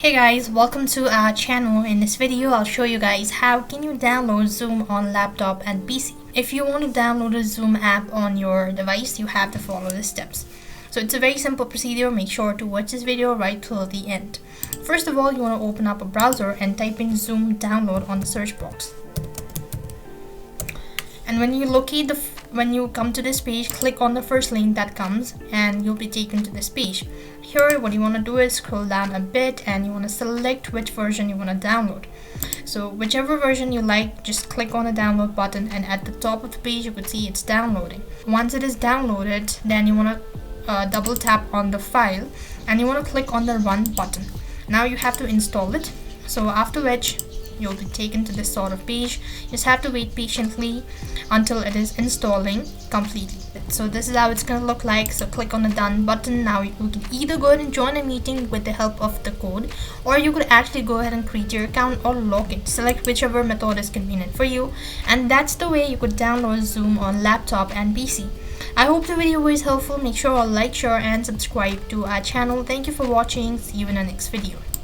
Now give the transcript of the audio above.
Hey guys, welcome to our channel. In this video I'll show you guys how can you download Zoom on laptop and PC. If you want to download a Zoom app on your device, you have to follow the steps. So it's a very simple procedure. Make sure to watch this video right till the end. First of all, you want to open up a browser and type in Zoom download on the search box. And when you come to this page, click on the first link that comes and you'll be taken to this page. Here what you want to do is scroll down a bit and you want to select which version you want to download. So whichever version you like, just click on the download button, and at the top of the page you could see it's downloading. Once it is downloaded, then you want to double tap on the file and you want to click on the run button. Now you have to install it. So after which you'll be taken to this sort of page. You just have to wait patiently until it is installing completely. So this is how it's going to look like. So click on the done button. Now you can either go ahead and join a meeting with the help of the code, or you could actually go ahead and create your account or log in. Select whichever method is convenient for you, and that's the way you could download Zoom on laptop and PC. I hope the video was helpful. Make sure to like, share and subscribe to our channel. Thank you for watching. See you in the next video.